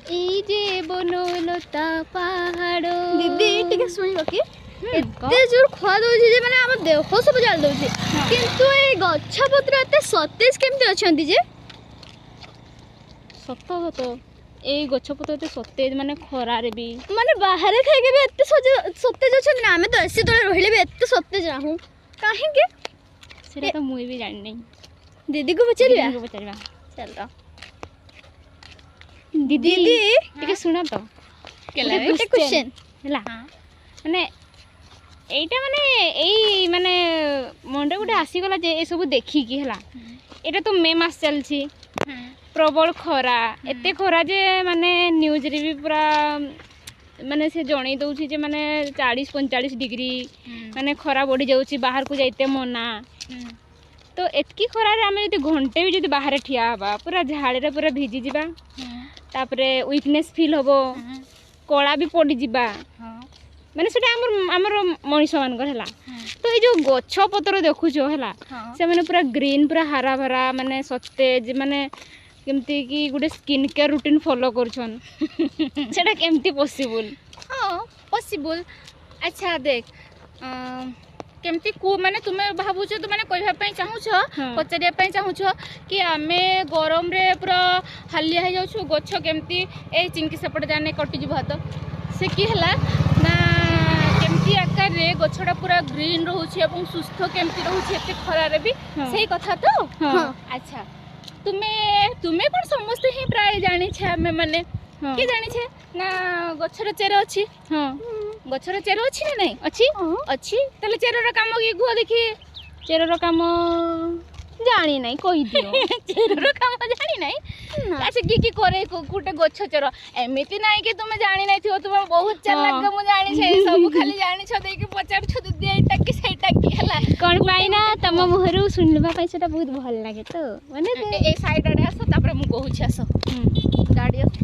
এই যে বনলতা পাহাড় दीदी टिके सुनिबो कि एते जोर खा दउछि जे माने हमर देह सब जाल दउछि किंतु ए गच्छ पत्र एते सतेज केमति अछंती जे ସତ ସତ ଏଇ ଗଛପତ୍ର ଏତେ ସତେଜ ମାନେ ଖରାରେ ବି माने बाहर खाइ के भी एते सतेज अछंती ना हमें तो एसी तळे रहिले भी एते सतेज रहू काहे के ସେଟା ତ ମୁଁ ବି ଜାଣିନି दीदी को पचारिया ଦିଦିଙ୍କୁ ପଚାରିବା चलो ଦିଦି दीदी ଟିକେ ଶୁଣ ତ ଗୋଟେ क्वेश्चन ହେଲା ମାନେ ଏଇଟା ମାନେ ଏଇ ମାନେ ମନରେ ଗୋଟେ ଆସିଗଲା ଯେ ଏସବୁ ଦେଖିକି ହେଲା ଏଇଟା ତ ମେ ମାସ ଚାଲିଛି ପ୍ରବଳ ଖରା ଏତେ ଖରା ଯେ ମାନେ ନ୍ୟୁଜ୍ରେ ବି ପୁରା ମାନେ ସେ ଜଣେଇ ଦେଉଛି ଯେ ମାନେ 40-45 ଡିଗ୍ରୀ ମାନେ ଖରା ବଢ଼ି ଯାଉଛି ବାହାରକୁ ଯାଇତେ ମନା ତ ଏତିକି ଖରାରେ ଆମେ ଯଦି ଘଣ୍ଟେ ବି ଯଦି ବାହାରେ ଠିଆ ହେବା ପୁରା ଝାଳରେ ପୁରା ଭିଜିଯିବା ତାପରେ ୱିକନେସ୍ ଫିଲ୍ ହେବ କଳା ବି ପଡ଼ିଯିବା ମାନେ ସେଟା ଆମର ମଣିଷମାନଙ୍କର ହେଲା ତ ଏଇ ଯେଉଁ ଗଛ ପତ୍ର ଦେଖୁଛ ହେଲା ସେମାନେ ପୁରା ଗ୍ରୀନ୍ ପୁରା ହାରା ଭରା ମାନେ ସତେଜ ମାନେ କେମିତି କି ଗୋଟେ ସ୍କିନ୍ କେୟାର ରୁଟିନ୍ ଫଲୋ କରୁଛନ୍ ସେଟା କେମିତି ପସିବୁଲ୍ हाँ पॉसिबल अच्छा देख केमती को माने तुमे भाबुछ तो माने कहबा पई चाहूछ पचारिया पई चाहूछ कि आमे गरम रे पूरा हालिया हो जाउछु गछ केमती ए चिंकी सेपट जाने कटि जिवो हाथ से की हला ना केमती आकार रे गछडा पूरा ग्रीन रहउछि एवं सुस्थ केमती रहउछि एते खरा रे भी सही कथा तो हाँ अच्छा तुमे कोन समस्त ही प्राय जानि छे हमें माने के जानि छे ना गछर चेर अछि हाँ गछर चेर अछि ना नहीं ଅଛି अछि तले चेरर काम की गुह देखी ଚେରର କାମ ଜାଣି ନାହିଁ କହିଦିଅ चेरर काम जानि नहीं अच्छा की करे गुटे गछ चेर एमिति नाही कि तुमे जानि नाही थियो तुमे बहुत चालाक मु जानि छे सब खाली जानि छ देकी पचार छ दीदी एटा की सेटा की हला କ'ଣ ପାଇଁ ନା ତମ ମୁହଁରୁ ଶୁଣିବା ପାଇଁ ସେଟା ବହୁତ ଭଲ ଲାଗେ ତ ମାନେ ए साइड आडे आसो तापर मु कहू छी आसो गाड़ी अछि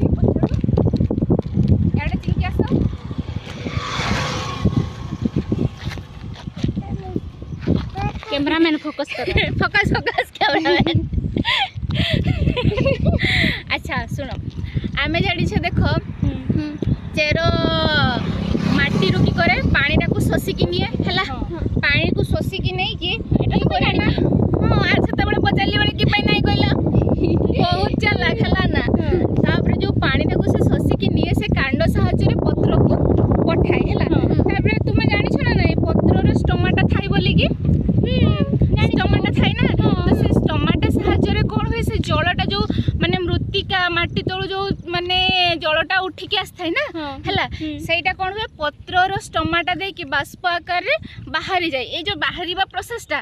याडे चिंकी आसो कैमरामैन फोकस करो फोकस कैमरामैन अच्छा सुनो आमे जानी छे देखो चेरो माटी रू की करे पानी टाको सोसी की निए हला पानी को सोसी की नहीं कि एटा को जानी हां आज सेते बळे पचारली बळे की पई नाही कहला बहुत चालाक हला ना तापर जो पानी टाको से सोसी की निए से कांडो सहायता रे पत्र को पठाए हला तापर तुमे जानी छ ना नहीं पत्र रे स्टोमाटा थाई बोली की टमाटा थाई ना तो से टमाटा सहायता रे कोन होय से जलटा जो माने मृत्तिका माटी तळु जो माने जलटा उठी के आस थाई ना हला सेटा कोन होय पत्र रो टमाटा दे कि बाष्प आकार रे बाहरी जाय ए जो बाहरीबा प्रोसेस टा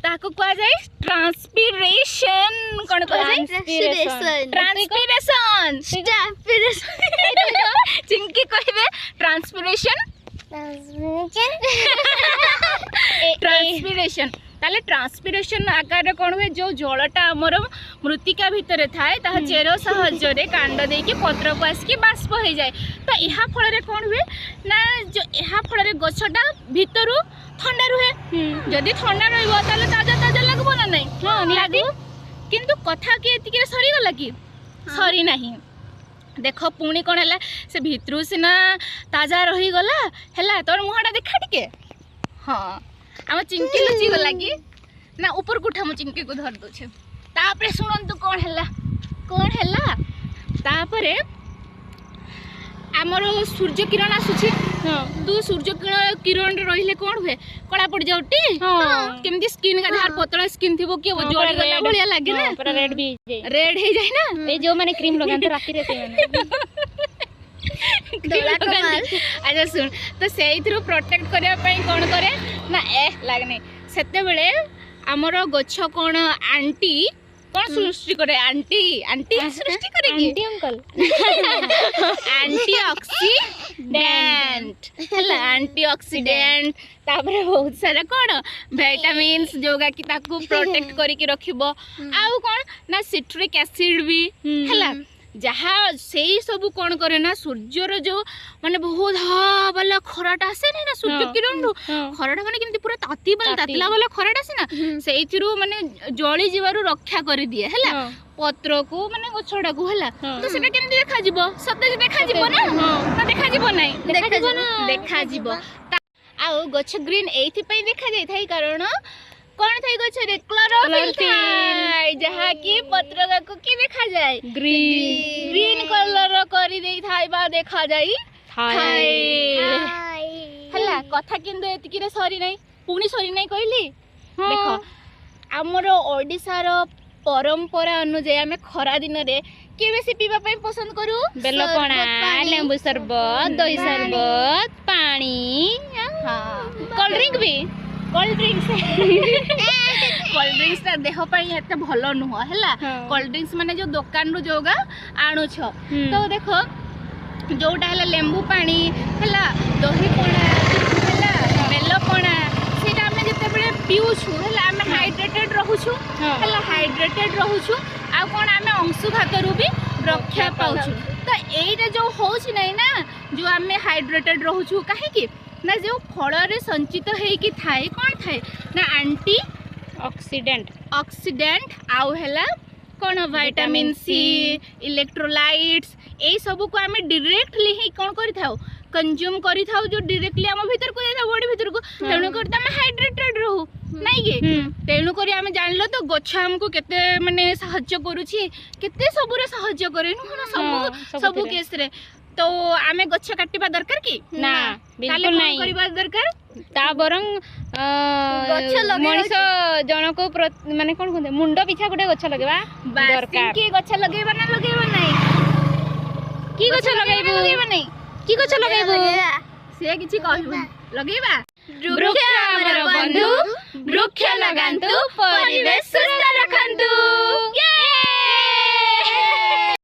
ताको कोआ जाय ट्रांसपिरेशन कोन कोआ जाय ट्रांसपिरेशन चिंकी कहबे ट्रांसपिरेशन ट्रांसपिरेशन ताले ट्रांसपिरेशन आकार रे कोन हुए जो जलटा हमर मृत्तिका भितरे थाए ता चेरो सहायता रे कांड दे के पत्र को आस के बाष्प हो जाए तो इहा फल रे कोन हुए ना जो इहा फल रे गछटा भितरु ठंडा रहे जदी ठंडा रहबो ताले ताजा ताजा लागबो ना नहीं हां लागो किंतु कथा के एतिके सरी गला की सरी नहीं देख पुणी कौन है से भितरू सिना ताजा रही गला है तोर मुहटा देखा टिके हाँ आम चिंकी लुचि गला कि ना ऊपर कुठा मु चिंकी को धर दो तापरे सुनंतु कौन है तापरे आमर सूर्य किरण आसुची तू सूर्य किरण रहिले कौन हुए कला पड़ जाउटी केमती स्किन का धार पतला स्किन थिबो के जड़ी गला बढ़िया लागे ना पूरा रेड भी रेड हे जाय ना ए जो माने क्रीम लगाते राती रे से अच्छा सुन तो से प्रोटेक्ट करने कौन करे ना ए लगने सेते बेले आमर गछ कौन आंटी कौन सृष्टि करे आंटी आंटी सृष्टि करे आंटी अंकल एंटीऑक्सीडेंट हला एंटीऑक्सीडेंट तापर बहुत सारा कौन विटामिन्स जोगा कि ताकू प्रोटेक्ट करी के रखिबो आउ कौन ना सिट्रिक एसिड भी हला जहाँ से सब कौन करे ना सूर्यर जो माने बहुत हा वाला खराटा आसे ना सूर्य किरण रु खराटा माने केमती पूरा ताती वाला तातला वाला खराटा आसे ना सेइथिरु माने जळी जीवारु रक्षा कर दिए हैला पत्र को माने गछडा को हैला तो सेटा केमती देखा जिवो सते देखा जिवो ना ना देखा जिवो नै देखा जिवो आउ गछ ग्रीन एथि पई देखा जाय थाई कारण कौन थाई गछ रे क्लोरोफिल थाई जहा की पत्र को की देखा जाय ग्रीन कलर करी देई थाई बा देखा जाई थाई हला कथा किंतु एतिकी रे सरी नै पुनी सरी नै कहली देखो हमर ओडिसा रो परंपरा अनुसार आमे खरा दिन रे के बेसी पीबा पई पसंद करू बेलपणा लेंबू शरबत दही शरबत पानी कोल्ड ड्रिंक भी कोल्ड ड्रिंक्स देह पाई एते भलो नुह हैला कोल्ड ड्रिंक्स माने जो दुकान रो जोगा आणु छ तो देखो जोटा हैला लेंबू पानी हैला दही पणा हैला बेल पणा सेटा हमें जते बेले पिउ छु हैला हमें हाइड्रेटेड रहू छु हैला हाइड्रेटेड रहू छु आ कोन हमें अंशुघात रु भी रक्षा पाउ छु तो एटा जो होछ नै ना जो हमें हाइड्रेटेड रहू छु काहे की ना जो फल रे संचित है कि थाए कौन थाए ना एंटी ऑक्सीडेंट आउ हैला कौन विटामिन सी इलेक्ट्रोलाइट्स ए सब को हमें डायरेक्टली ही कौन करि थाउ कंज्यूम करि थाउ जो डायरेक्टली हम भीतर को जाय बॉडी भीतर को तेणु कर हम हाइड्रेटेड रहू नहीं के तेणु कर हम जानलो तो गछ हमको केते माने सहायता करूची केते सबरे सहायता करे न सब केस रे तो आमे गछ काटिबा दरकार की ना बिल्कुल नहीं करबा दरकार ता बरं मनीष जन को माने कोन कहते मुंड पिछा गोटे गछ लगेबा दरकार की गछ लगेबा ना लगेबा नहीं की गछ लगेबो नहीं की गछ लगेबो से किछि कहबो लगेबा वृक्ष हमर बंधु वृक्ष लगांतु परिवेश सुंदर रखंतु।